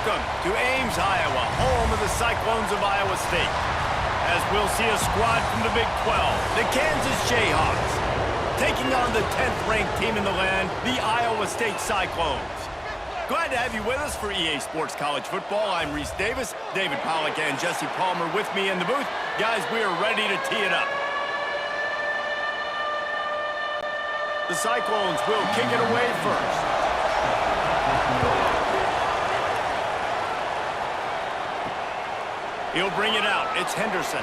Welcome to Ames, Iowa, home of the Cyclones of Iowa State. As we'll see a squad from the Big 12, the Kansas Jayhawks, taking on the 10th-ranked team in the land, the Iowa State Cyclones. Glad to have you with us for EA Sports College Football. I'm Reese Davis, David Pollack and Jesse Palmer with me in the booth. Guys, we are ready to tee it up. The Cyclones will kick it away first. He'll bring it out. It's Henderson.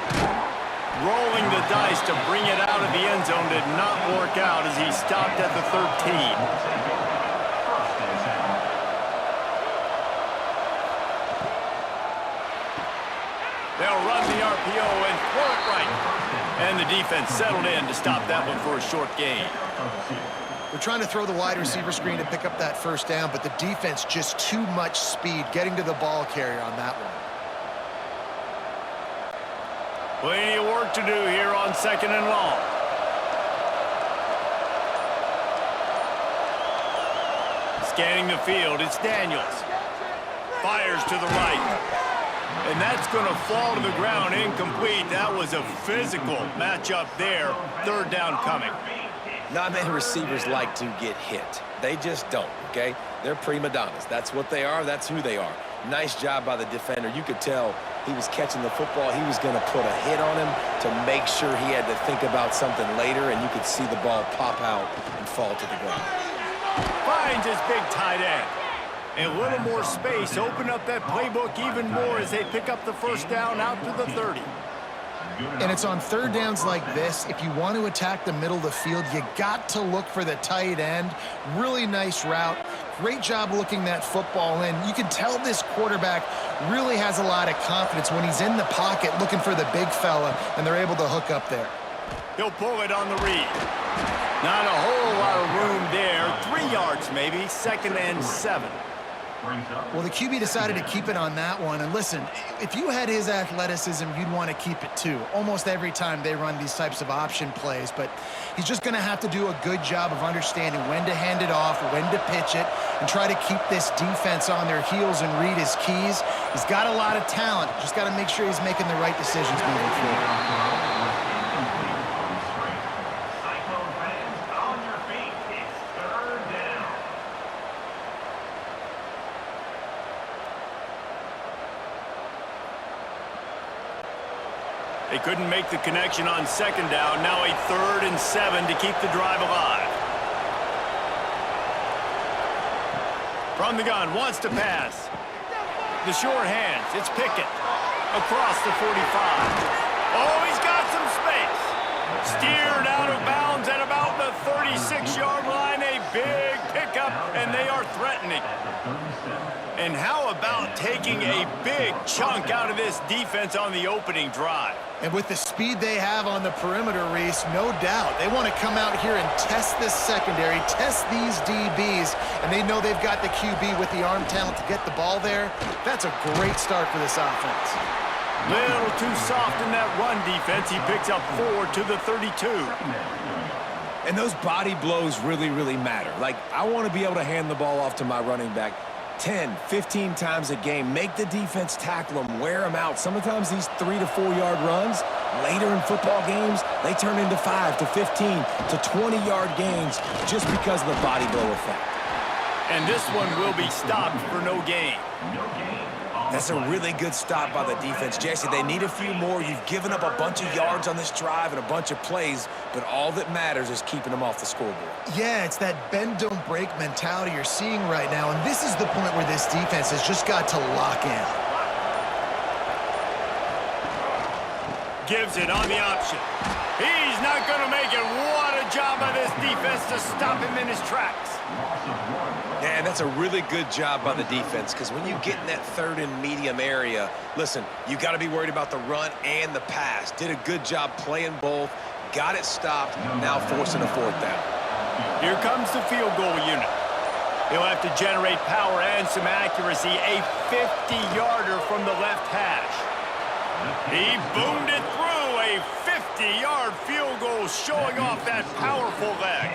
Rolling the dice to bring it out of the end zone did not work out as he stopped at the 13. They'll run the RPO and throw it right. And the defense settled in to stop that one for a short gain. They're trying to throw the wide receiver screen to pick up that first down, but the defense just too much speed getting to the ball carrier on that one. Plenty of work to do here on 2nd and long. Scanning the field, it's Daniels. Fires to the right. And that's going to fall to the ground incomplete. That was a physical matchup there. 3rd down coming. Not many receivers like to get hit. They just don't, okay? They're prima donnas. That's what they are. That's who they are. Nice job by the defender. You could tell he was catching the football. He was going to put a hit on him to make sure he had to think about something later, and you could see the ball pop out and fall to the ground. Finds his big tight end. And a little more space. Open up that playbook even more as they pick up the first down out to the 30. And it's on 3rd downs like this. If you want to attack the middle of the field, you got to look for the tight end. Really nice route. Great job looking that football in. You can tell this quarterback really has a lot of confidence when he's in the pocket looking for the big fella, and they're able to hook up there. He'll pull it on the read. Not a whole lot of room there. 3 yards maybe. 2nd and 7. Well, the QB decided to keep it on that one. And listen, if you had his athleticism, you'd want to keep it too. Almost every time they run these types of option plays. But he's just going to have to do a good job of understanding when to hand it off, when to pitch it, and try to keep this defense on their heels and read his keys. He's got a lot of talent. Just got to make sure he's making the right decisions moving forward. They couldn't make the connection on 2nd down. Now a 3rd and 7 to keep the drive alive. From the gun, wants to pass. The short hands, it's Pickett. Across the 45. Oh, he's got some space. Steered out of bounds at about the 36-yard line. A big pickup, and they are threatening. And how about taking a big chunk out of this defense on the opening drive? And with the speed they have on the perimeter, Reese, no doubt, they want to come out here and test this secondary, test these DBs, and they know they've got the QB with the arm talent to get the ball there. That's a great start for this offense. Little too soft in that run defense. He picks up 4 to the 32. And those body blows really, really matter. Like, I want to be able to hand the ball off to my running back 10, 15 times a game. Make the defense tackle them, wear them out. Sometimes these 3 to 4 yard runs, later in football games, they turn into 5 to 15 to 20-yard gains just because of the body blow effect. And this one will be stopped for no gain. That's a really good stop by the defense. Jesse, they need a few more. You've given up a bunch of yards on this drive and a bunch of plays, but all that matters is keeping them off the scoreboard. Yeah, it's that bend, don't break mentality you're seeing right now, and this is the point where this defense has just got to lock in. Gives it on the option. He's not going to make it. What a job by this defense to stop him in his tracks. Yeah, and that's a really good job by the defense, because when you get in that 3rd and medium area, listen, you got to be worried about the run and the pass. Did a good job playing both, got it stopped, now forcing a 4th down. Here comes the field goal unit. He'll have to generate power and some accuracy. A 50-yarder from the left hash. He boomed it through. A 50-yard field goal showing off that powerful leg.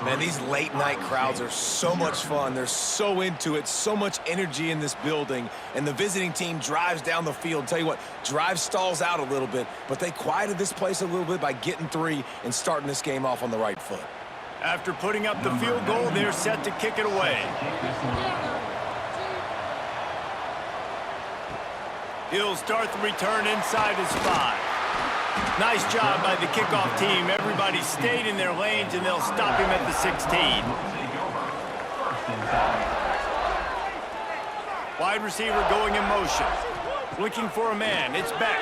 Man, these late-night crowds are so much fun. They're so into it, so much energy in this building. And the visiting team drives down the field. Tell you what, drive stalls out a little bit, but they quieted this place a little bit by getting 3 and starting this game off on the right foot. After putting up the field goal, they're set to kick it away. He'll start the return inside his 5. Nice job by the kickoff team. Everybody stayed in their lanes, and they'll stop him at the 16. Wide receiver going in motion. Looking for a man. It's Beck.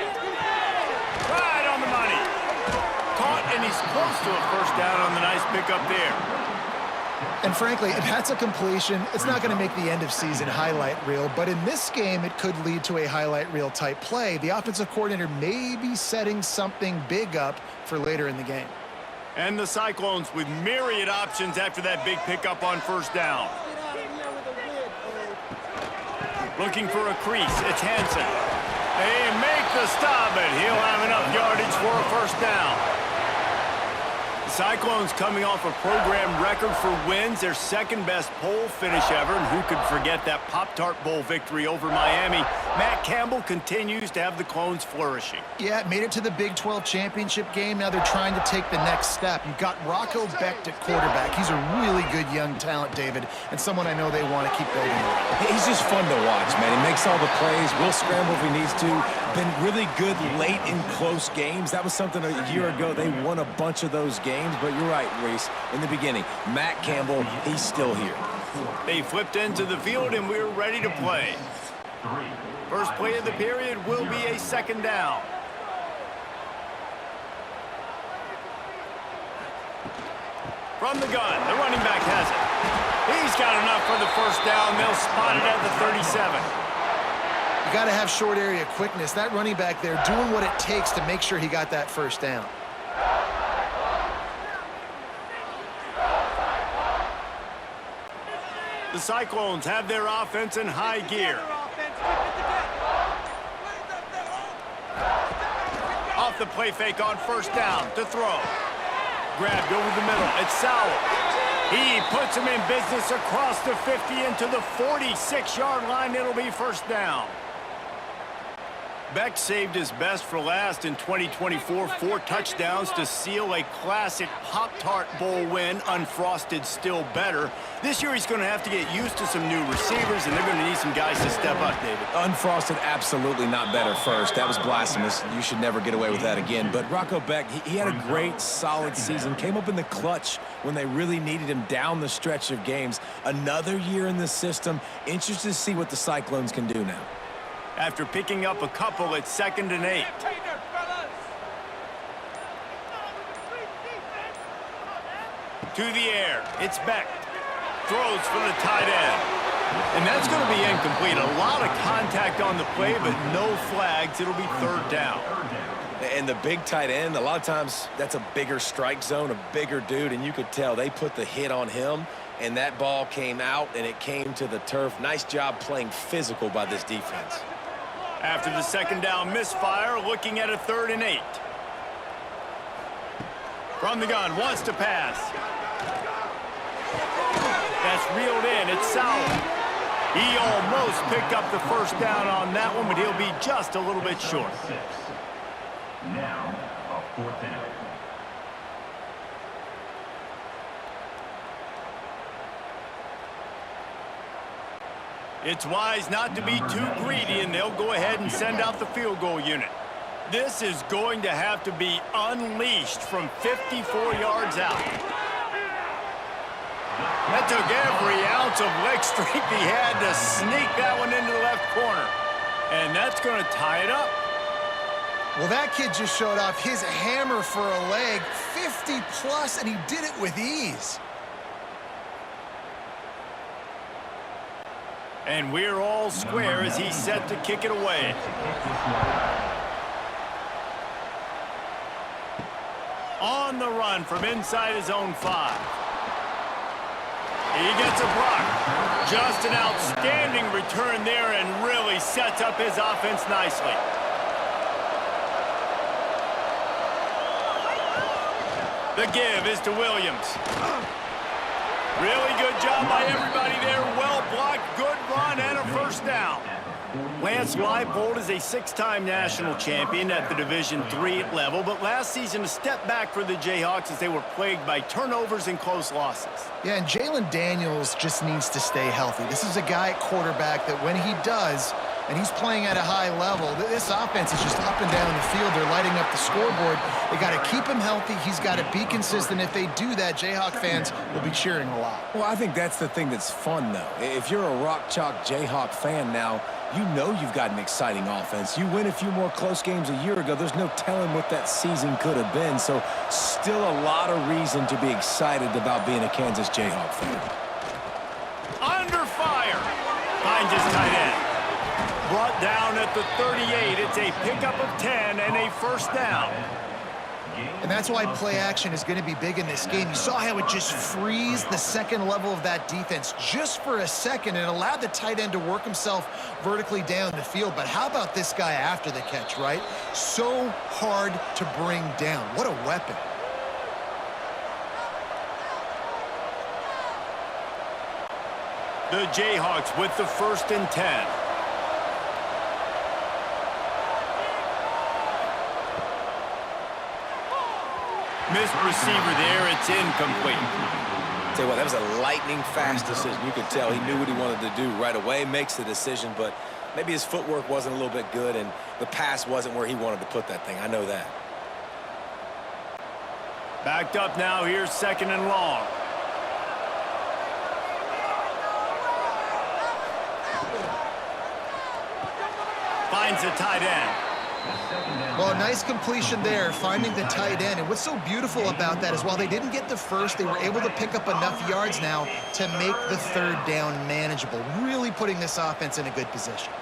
Right on the money. Caught, and he's close to a first down on the nice pickup there. And frankly, if that's a completion, it's not going to make the end-of-season highlight reel. But in this game, it could lead to a highlight reel type play. The offensive coordinator may be setting something big up for later in the game. And the Cyclones with myriad options after that big pickup on first down. Looking for a crease. It's Hansen. They make the stop, but he'll have enough yardage for a first down. Cyclones coming off a program record for wins, their second-best poll finish ever, and who could forget that Pop-Tart Bowl victory over Miami. Matt Campbell continues to have the Clones flourishing. Yeah, made it to the Big 12 championship game. Now they're trying to take the next step. You've got Rocco Becht at quarterback. He's a really good young talent, David, and someone I know they want to keep building around. He's just fun to watch, man. He makes all the plays, will scramble if he needs to. Been really good late in close games. That was something a year ago. They won a bunch of those games, but you're right, Reese. In the beginning, Matt Campbell, he's still here. They flipped into the field, and we're ready to play. First play of the period will be a second down. From the gun, the running back has it. He's got enough for the first down. They'll spot it at the 37. You got to have short area quickness. That running back there doing what it takes to make sure he got that first down. The Cyclones have their offense in high gear. Off the play fake on first down to throw. Grabbed over the middle. It's Sowell. He puts him in business across the 50 into the 46-yard line. It'll be first down. Beck saved his best for last in 2024, 4 touchdowns to seal a classic Pop-Tart Bowl win, unfrosted still better. This year he's going to have to get used to some new receivers, and they're going to need some guys to step up, David. Unfrosted, absolutely not better first. That was blasphemous. You should never get away with that again. But Rocco Becht, he had a great, solid season. Came up in the clutch when they really needed him down the stretch of games. Another year in the system. Interested to see what the Cyclones can do now. After picking up a couple, it's 2nd and 8. To the air, it's Beck. Throws for the tight end. And that's going to be incomplete. A lot of contact on the play, but no flags. It'll be 3rd down. And the big tight end, a lot of times that's a bigger strike zone, a bigger dude, and you could tell they put the hit on him, and that ball came out, and it came to the turf. Nice job playing physical by this defense. After the second down misfire, looking at a 3rd and 8. From the gun, wants to pass. That's reeled in. It's Sowell. He almost picked up the first down on that one, but he'll be just a little bit short. Now, a 4th down. It's wise not to be too greedy, and they'll go ahead and send out the field goal unit. This is going to have to be unleashed from 54 yards out. That took every ounce of leg strength he had to sneak that one into the left corner. And that's going to tie it up. Well, that kid just showed off his hammer for a leg, 50-plus, and he did it with ease. And we're all square as he's set to kick it away. On the run from inside his own 5. He gets a block. Just an outstanding return there and really sets up his offense nicely. The give is to Williams. Really good job by everybody there. Well blocked, good run, and a first down. Lance Leipold is a six-time national champion at the Division III level, but last season a step back for the Jayhawks as they were plagued by turnovers and close losses. Yeah, and Jalen Daniels just needs to stay healthy. This is a guy at quarterback that when he does, and he's playing at a high level, this offense is just up and down the field. They're lighting up the scoreboard. They got to keep him healthy. He's got to be consistent. If they do that, Jayhawk fans will be cheering a lot. Well, I think that's the thing that's fun, though. If you're a Rock Chalk Jayhawk fan now, you know you've got an exciting offense. You win a few more close games a year ago. There's no telling what that season could have been. So still a lot of reason to be excited about being a Kansas Jayhawk fan. Under fire. Finds his tight end. Brought down at the 38. It's a pickup of 10 and a first down. And that's why play action is going to be big in this game. You saw how it just frees the second level of that defense just for a second and allowed the tight end to work himself vertically down the field. But how about this guy after the catch, right? So hard to bring down. What a weapon. The Jayhawks with the 1st and 10. Missed receiver there. It's incomplete. Tell you what, that was a lightning-fast decision. You could tell he knew what he wanted to do right away, makes the decision, but maybe his footwork wasn't a little bit good, and the pass wasn't where he wanted to put that thing. I know that. Backed up now. Here's 2nd and long. Finds the tight end. Well, a nice completion there, finding the tight end. And what's so beautiful about that is while they didn't get the first, they were able to pick up enough yards now to make the 3rd down manageable, really putting this offense in a good position.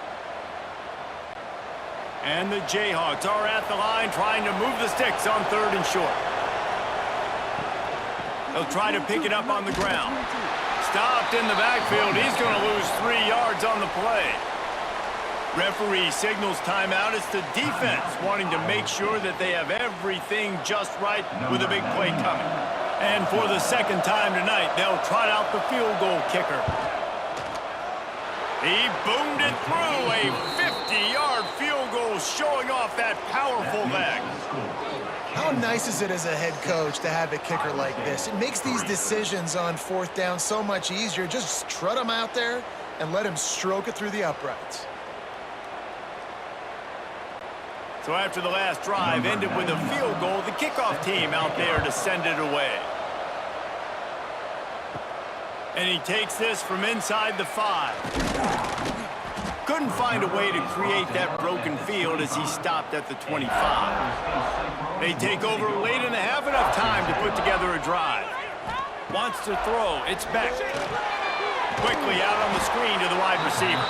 And the Jayhawks are at the line trying to move the sticks on 3rd and short. They'll try to pick it up on the ground. Stopped in the backfield. He's going to lose 3 yards on the play. Referee signals timeout. It's the defense wanting to make sure that they have everything just right with a big play coming. And for the 2nd time tonight, they'll trot out the field goal kicker. He boomed it through. A 50-yard field goal showing off that powerful leg. How nice is it as a head coach to have a kicker like this? It makes these decisions on 4th down so much easier. Just trot him out there and let him stroke it through the uprights. So after the last drive ended with a field goal, the kickoff team out there to send it away. And he takes this from inside the 5. Couldn't find a way to create that broken field as he stopped at the 25. They take over late in the half, enough time to put together a drive. Wants to throw. It's Beck. Quickly out on the screen to the wide receiver.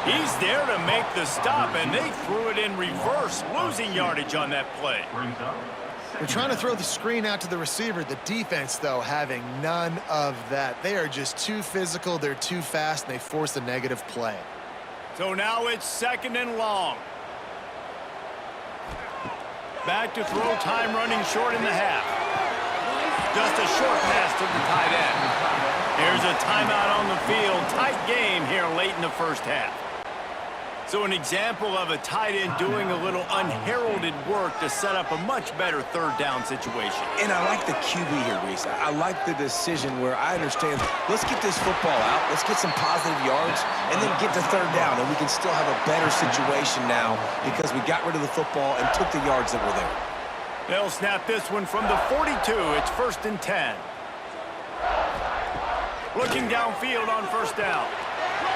He's there to make the stop, and they threw it in reverse, losing yardage on that play. They're trying to throw the screen out to the receiver. The defense, though, having none of that. They are just too physical, they're too fast, and they force a negative play. So now it's 2nd and long. Back to throw, time running short in the half. Just a short pass to the tight end. Here's a timeout on the field. Tight game here late in the 1st half. So an example of a tight end doing a little unheralded work to set up a much better 3rd down situation. And I like the QB here, Reese. I like the decision where I understand, let's get this football out, let's get some positive yards, and then get to 3rd down, and we can still have a better situation now because we got rid of the football and took the yards that were there. They'll snap this one from the 42. It's 1st and 10. Looking downfield on 1st down.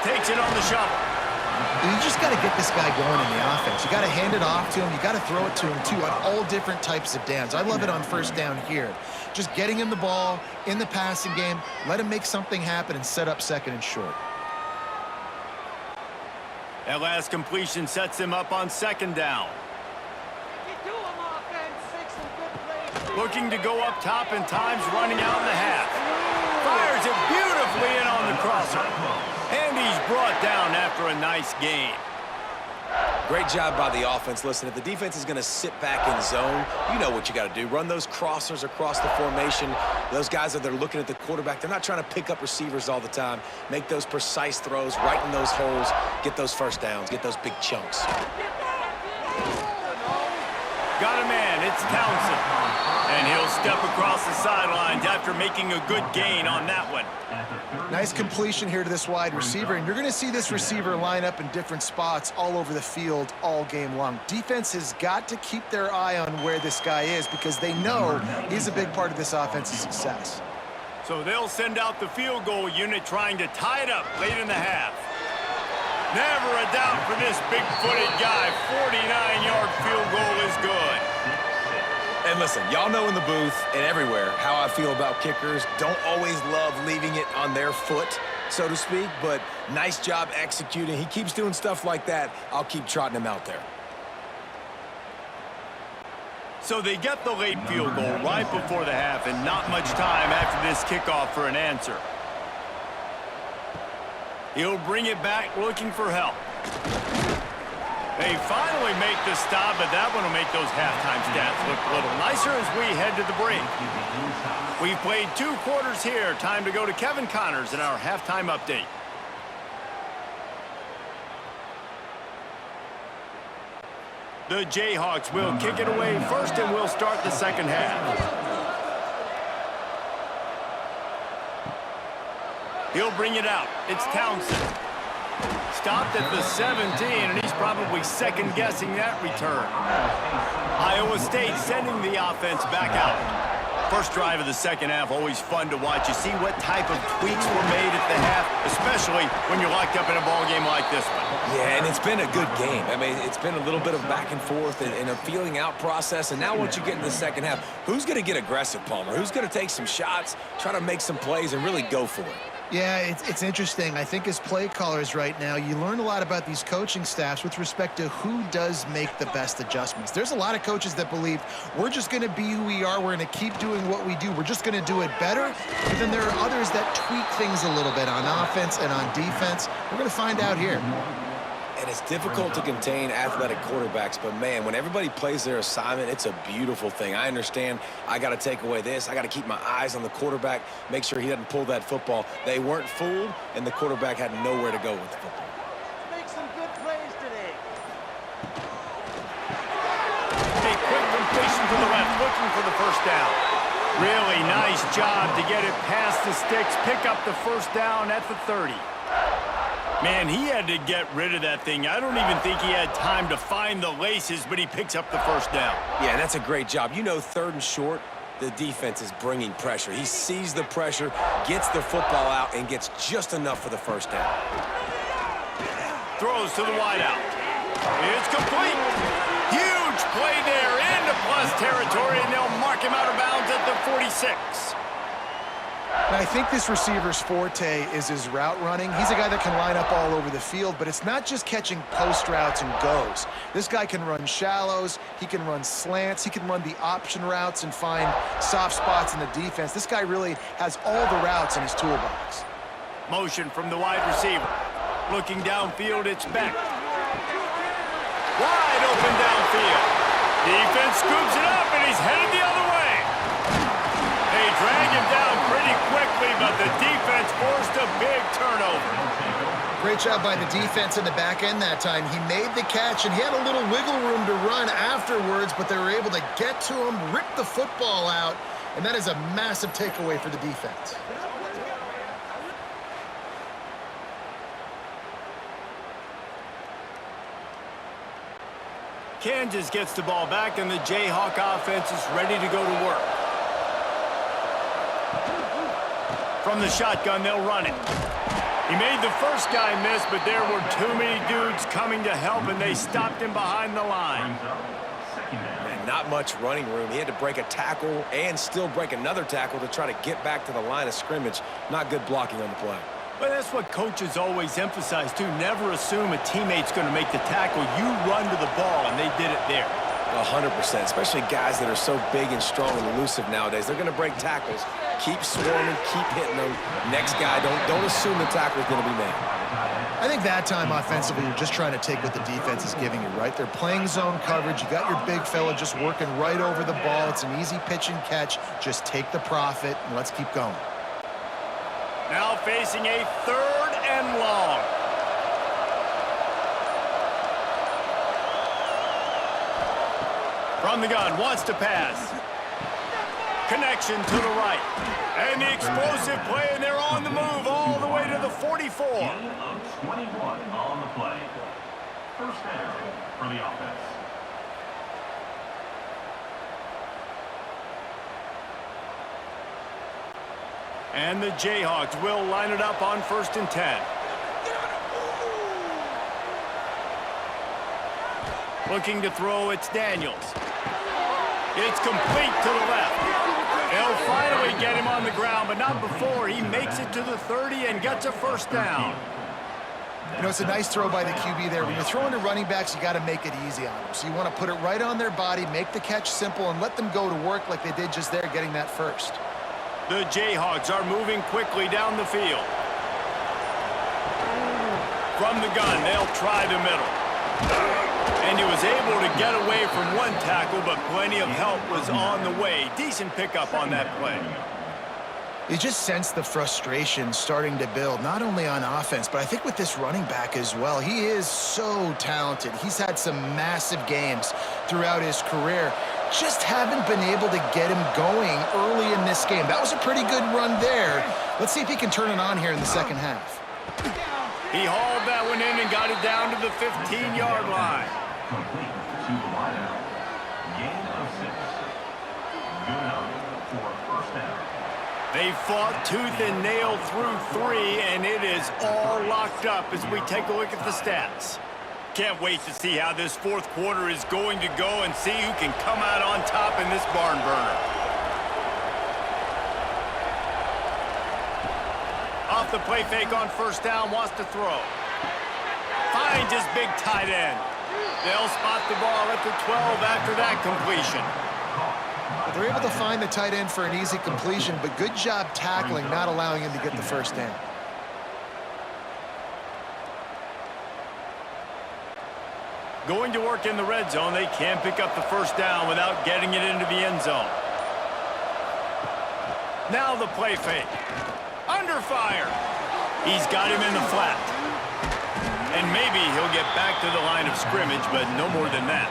Takes it on the shovel. You just got to get this guy going in the offense. You got to hand it off to him. You got to throw it to him, too, on all different types of downs. I love it on 1st down here. Just getting him the ball in the passing game, let him make something happen and set up 2nd and short. That last completion sets him up on 2nd down. Looking to go up top, and time's running out in the half. Fires it beautifully in on the crosser. And he's brought down after a nice gain. Great job by the offense. Listen, if the defense is going to sit back in zone, you know what you got to do. Run those crossers across the formation. Those guys that are looking at the quarterback, they're not trying to pick up receivers all the time. Make those precise throws, right in those holes, get those first downs, get those big chunks. Got a man, it's Townsend. And he'll step across the sidelines after making a good gain on that one. Nice completion here to this wide receiver, and you're going to see this receiver line up in different spots all over the field all game long. Defense has got to keep their eye on where this guy is because they know he's a big part of this offense's success. So they'll send out the field goal unit trying to tie it up late in the half. Never a doubt for this big-footed guy. 49-yard field goal is good. And listen, y'all know in the booth and everywhere how I feel about kickers. Don't always love leaving it on their foot, so to speak, but nice job executing. He keeps doing stuff like that. I'll keep trotting him out there. So they get the late field goal right before the half and not much time after this kickoff for an answer. He'll bring it back looking for help. They finally make the stop, but that one will make those halftime stats look a little nicer as we head to the break. We've played 2 quarters here. Time to go to Kevin Connors in our halftime update. The Jayhawks will kick it away first, and we'll start the second half. He'll bring it out. It's Townsend. Stopped at the 17, and he's probably second-guessing that return. Iowa State sending the offense back out. First drive of the second half, always fun to watch. You see what type of tweaks were made at the half, especially when you're locked up in a ball game like this one. Yeah, and it's been a good game. I mean, it's been a little bit of back and forth and a feeling out process. And now once you get in the second half, who's going to get aggressive, Palmer? Who's going to take some shots, try to make some plays, and really go for it? Yeah, it's interesting. I think as play callers right now, you learn a lot about these coaching staffs with respect to who does make the best adjustments. There's a lot of coaches that believe we're just going to be who we are. We're going to keep doing what we do. We're just going to do it better. But then there are others that tweak things a little bit on offense and on defense. We're going to find out here. And it's difficult to contain athletic quarterbacks, but man, when everybody plays their assignment, it's a beautiful thing. I understand I got to take away this. I got to keep my eyes on the quarterback, make sure he doesn't pull that football. They weren't fooled, and the quarterback had nowhere to go with the football. Make some good plays today. A quick completion to the left, looking for the first down. Really nice job to get it past the sticks, pick up the first down at the 30. Man, he had to get rid of that thing. I don't even think he had time to find the laces, but he picks up the first down. Yeah, that's a great job. You know, third and short, the defense is bringing pressure. He sees the pressure, gets the football out, and gets just enough for the first down. Throws to the wideout. It's complete. Huge play there into plus territory, and they'll mark him out of bounds at the 46. And I think this receiver's forte is his route running. He's a guy that can line up all over the field, but it's not just catching post routes and goes. This guy can run shallows, he can run slants, he can run the option routes and find soft spots in the defense. This guy really has all the routes in his toolbox. Motion from the wide receiver. Looking downfield, it's Beck. Wide open downfield. Defense scoops it up, and he's headed the other way. They drag him down pretty quickly, but the defense forced a big turnover. Great job by the defense in the back end that time. He made the catch, and he had a little wiggle room to run afterwards, but they were able to get to him, rip the football out, and that is a massive takeaway for the defense. Kansas gets the ball back, and the Jayhawk offense is ready to go to work. From the shotgun, they'll run it. He made the first guy miss, but there were too many dudes coming to help, and they stopped him behind the line. And not much running room. He had to break a tackle and still break another tackle to try to get back to the line of scrimmage. Not good blocking on the play. But that's what coaches always emphasize, too. Never assume a teammate's going to make the tackle. You run to the ball, and they did it there. 100%, especially guys that are so big and strong and elusive nowadays. They're going to break tackles. Keep swarming, keep hitting them. Next guy, don't assume the tackle is going to be made. I think that time offensively, you're just trying to take what the defense is giving you, right? They're playing zone coverage. You got your big fella just working right over the ball. It's an easy pitch and catch. Just take the profit, and let's keep going. Now facing a 3rd and long. From the gun, wants to pass. Connection to the right. And the explosive play, and they're on the move all the way to the 44. Gain of 21 on the play. First down for the offense. And the Jayhawks will line it up on 1st and 10. Looking to throw, it's Daniels. It's complete to the left. They'll finally get him on the ground, but not before he makes it to the 30 and gets a 1st down. You know, it's a nice throw by the QB there. When you're throwing to running backs, you got to make it easy on them. So you want to put it right on their body, make the catch simple, and let them go to work like they did just there, getting that 1st. The Jayhawks are moving quickly down the field. From the gun, they'll try the middle. And he was able to get away from one tackle, but plenty of help was on the way. Decent pickup on that play. You just sense the frustration starting to build, not only on offense, but I think with this running back as well. He is so talented. He's had some massive games throughout his career. Just haven't been able to get him going early in this game. That was a pretty good run there. Let's see if he can turn it on here in the second half. He hauled that one in and got it down to the 15-yard line. Complete to the wideout. Gain of 6. Good enough for a 1st down. They fought tooth and nail through 3, and it is all locked up as we take a look at the stats. Can't wait to see how this 4th quarter is going to go and see who can come out on top in this barn burner. Off the play fake on 1st down, wants to throw. Finds his big tight end. They'll spot the ball at the 12 after that completion. They're able to find the tight end for an easy completion, but good job tackling, not allowing him to get the 1st down. Going to work in the red zone, they can't pick up the 1st down without getting it into the end zone. Now the play fake. Under fire. He's got him in the flat. And maybe he'll get back to the line of scrimmage, but no more than that.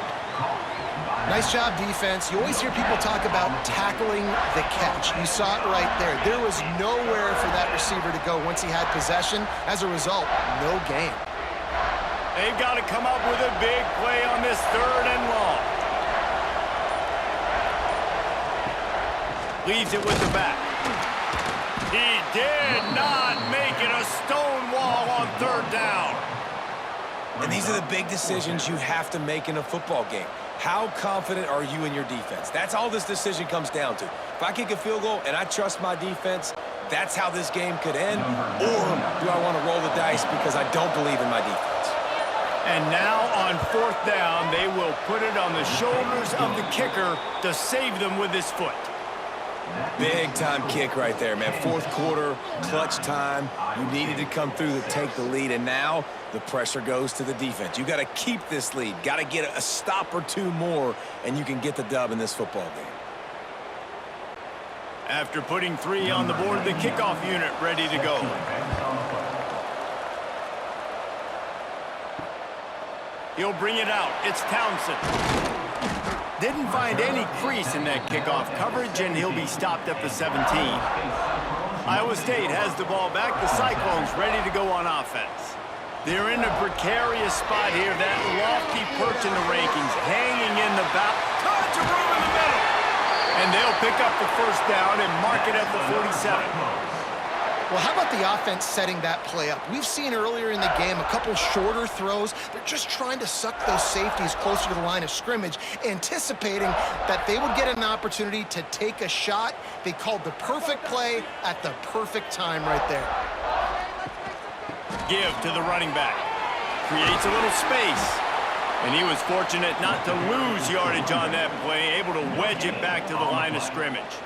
Nice job, defense. You always hear people talk about tackling the catch. You saw it right there. There was nowhere for that receiver to go once he had possession. As a result, no gain. They've got to come up with a big play on this 3rd and long. Leaves it with the back. He did not make it a stone wall on 3rd down. And these are the big decisions you have to make in a football game. How confident are you in your defense? That's all this decision comes down to. If I kick a field goal and I trust my defense, that's how this game could end. Or do I want to roll the dice because I don't believe in my defense? And now on 4th down, they will put it on the shoulders of the kicker to save them with his foot. Big time kick right there, man. 4th quarter, clutch time. You needed to come through to take the lead, and now the pressure goes to the defense. You got to keep this lead. Got to get a stop or 2 more, and you can get the dub in this football game. After putting 3 on the board, the kickoff unit ready to go. He'll bring it out. It's Townsend. Didn't find any crease in that kickoff coverage, and he'll be stopped at the 17. Iowa State has the ball back. The Cyclones ready to go on offense. They're in a precarious spot here. That lofty perch in the rankings, hanging in the back. Tons of room in the middle. And they'll pick up the 1st down and mark it at the 47. Well, how about the offense setting that play up? We've seen earlier in the game a couple shorter throws. They're just trying to suck those safeties closer to the line of scrimmage, anticipating that they would get an opportunity to take a shot. They called the perfect play at the perfect time right there. Give to the running back. Creates a little space. And he was fortunate not to lose yardage on that play, able to wedge it back to the line of scrimmage.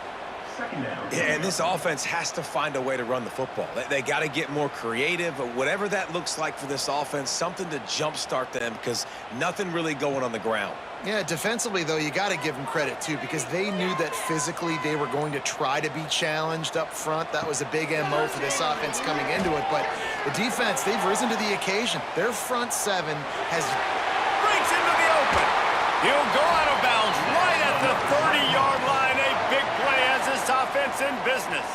second down. Yeah, and this offense has to find a way to run the football. They got to get more creative, but whatever that looks like for this offense, something to jumpstart them because nothing really going on the ground. Yeah, defensively, though, you got to give them credit, too, because they knew that physically they were going to try to be challenged up front. That was a big MO for this offense coming into it. But the defense, they've risen to the occasion. Their front seven has... Breaks into the open. He'll go out of bounds right at the 30-yard line. A big play as this offense in business.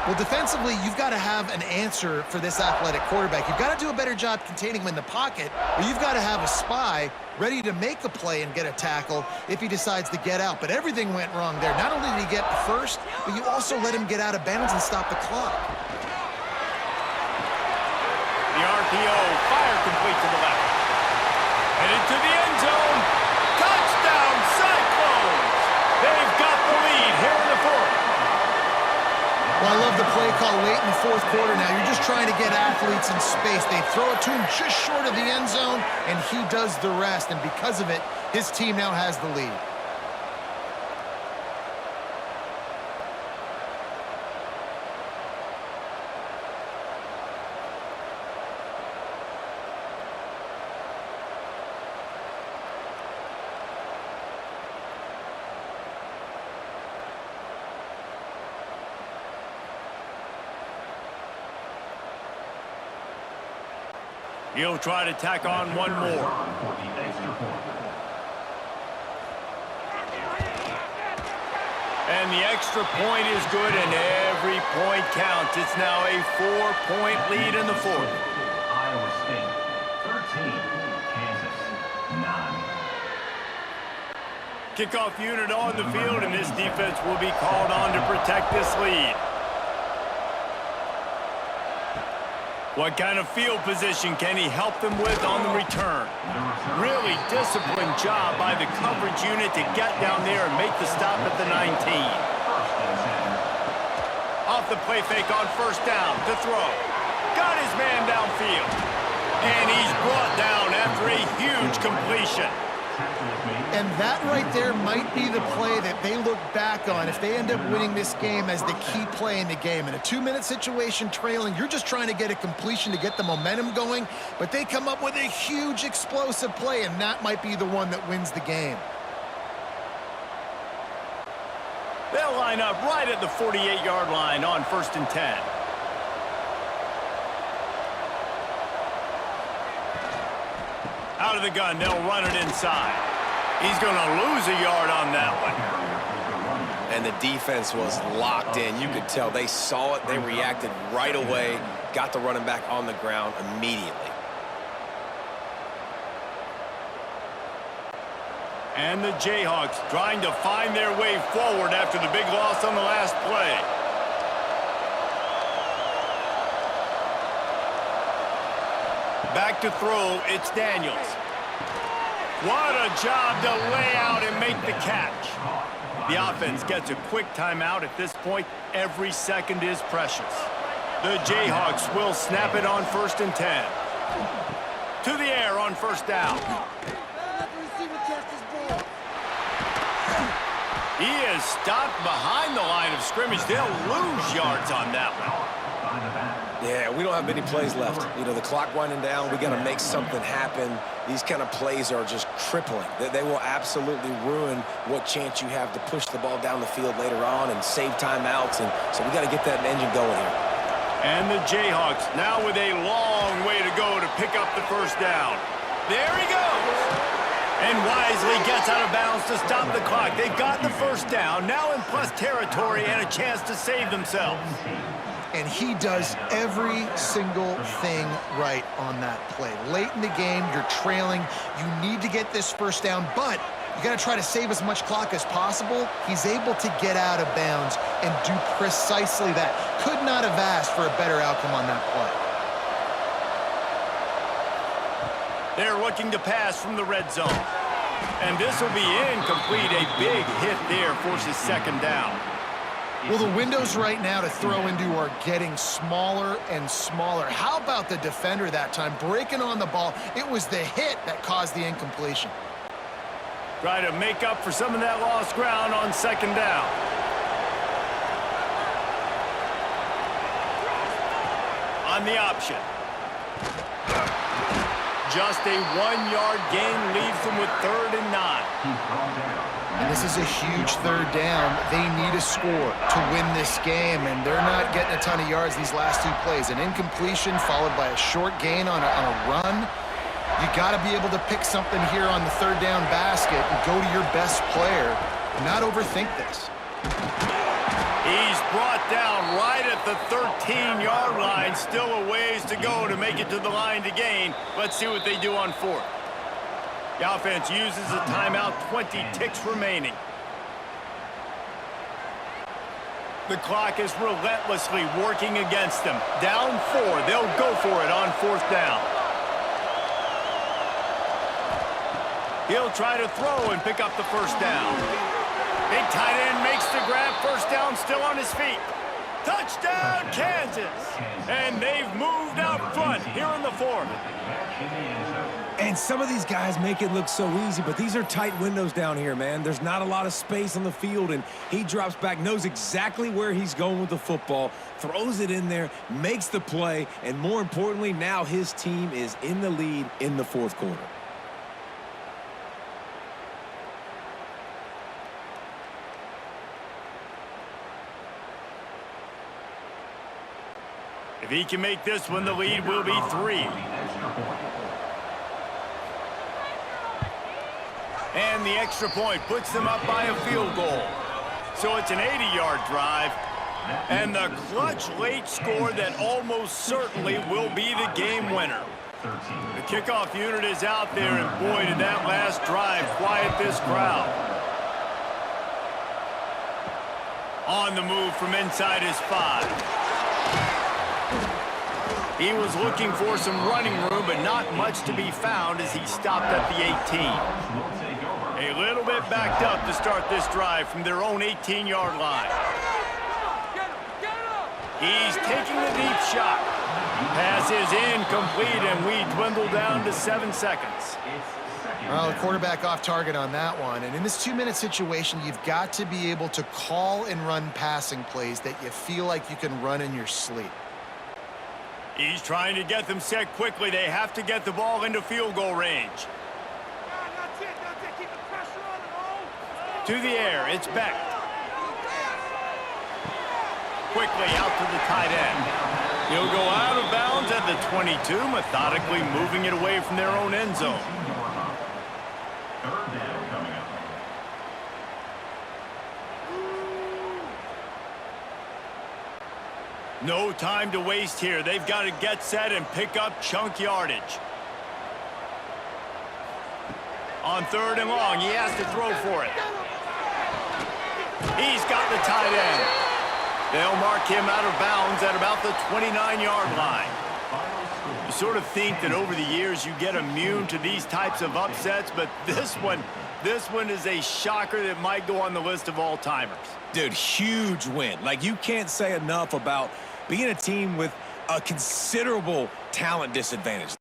Well, defensively, you've got to have an answer for this athletic quarterback. You've got to do a better job containing him in the pocket, or you've got to have a spy ready to make a play and get a tackle if he decides to get out. But everything went wrong there. Not only did he get the first, but you also let him get out of bounds and stop the clock. The RPO, fire complete to the left. Headed to the end zone. Touchdown, Cyclones! They've got the lead here in the fourth. Well, I love the play call late in the fourth quarter now. You're just trying to get athletes in space. They throw it to him just short of the end zone, and he does the rest. And because of it, his team now has the lead. He'll try to tack on one more. For the extra point. And the extra point is good, and every point counts. It's now a 4-point lead in the fourth. Iowa State 13, Kansas 9. Kickoff unit on the field, and this defense will be called on to protect this lead. What kind of field position can he help them with on the return? Really disciplined job by the coverage unit to get down there and make the stop at the 19. Off the play fake on first down to throw. Got his man downfield. And he's brought down after a huge completion. And that right there might be the play that they look back on if they end up winning this game as the key play in the game. In a 2-minute situation trailing, you're just trying to get a completion to get the momentum going, but they come up with a huge explosive play, and that might be the one that wins the game. They'll line up right at the 48-yard line on 1st and 10. Out of the gun, they'll run it inside. He's going to lose a yard on that one. And the defense was locked in. You could tell they saw it. They reacted right away, got the running back on the ground immediately. And the Jayhawks trying to find their way forward after the big loss on the last play. Back to throw, it's Daniels. What a job to lay out and make the catch. The offense gets a quick timeout at this point. Every second is precious. The Jayhawks will snap it on 1st and 10. To the air on first down. He is stopped behind the line of scrimmage. They'll lose yards on that one. Yeah, we don't have many plays left. You know, the clock winding down. We got to make something happen. These kind of plays are just crippling. They will absolutely ruin what chance you have to push the ball down the field later on and save timeouts. And so we got to get that engine going here. And the Jayhawks now with a long way to go to pick up the first down. There he goes. And wisely gets out of bounds to stop the clock. They've got the first down, now in plus territory and a chance to save themselves. And he does every single thing right on that play. Late in the game, you're trailing. You need to get this first down, but you got to try to save as much clock as possible. He's able to get out of bounds and do precisely that. Could not have asked for a better outcome on that play. They're looking to pass from the red zone. And this will be incomplete. A big hit there forces second down. Well, the windows right now to throw into are getting smaller and smaller. How about the defender that time breaking on the ball? It was the hit that caused the incompletion. Try to make up for some of that lost ground on second down. on the option. Just a 1-yard gain leaves them with 3rd and 9. And this is a huge 3rd down. They need a score to win this game, and they're not getting a ton of yards these last 2 plays. An incompletion followed by a short gain on a run. You got to be able to pick something here on the 3rd down basket and go to your best player. Not overthink this. He's brought down right at the 13-yard line. Still a ways to go to make it to the line to gain. Let's see what they do on 4th. The offense uses a timeout, 20 ticks remaining. The clock is relentlessly working against them. Down 4, they'll go for it on 4th down. He'll try to throw and pick up the 1st down. Big tight end makes the grab, 1st down, still on his feet. Touchdown, Kansas! And they've moved out front here in the 4th. And some of these guys make it look so easy, but these are tight windows down here, man. There's not a lot of space on the field, and he drops back, knows exactly where he's going with the football, throws it in there, makes the play, and more importantly, now his team is in the lead in the 4th quarter. If he can make this one, the lead will be 3. And the extra point puts them up by a field goal. So it's an 80-yard drive. And the clutch late score that almost certainly will be the game winner. The kickoff unit is out there, and boy, did that last drive quiet this crowd. On the move from inside his 5. He was looking for some running room, but not much to be found as he stopped at the 18. A little bit backed up to start this drive from their own 18-yard line. He's taking the deep shot. Pass is incomplete, and we dwindle down to 7 seconds. Well, the quarterback off target on that one. And in this 2-minute situation, you've got to be able to call and run passing plays that you feel like you can run in your sleep. He's trying to get them set quickly. They have to get the ball into field goal range. To the air, it's Beck. Quickly out to the tight end. He'll go out of bounds at the 22, methodically moving it away from their own end zone. 3rd down coming up. No time to waste here. They've got to get set and pick up chunk yardage. On 3rd and long, he has to throw for it. He's got the tight end. They'll mark him out of bounds at about the 29-yard line. You sort of think that over the years you get immune to these types of upsets, but this one is a shocker that might go on the list of all-timers. Dude, huge win. Like, you can't say enough about being a team with a considerable talent disadvantage.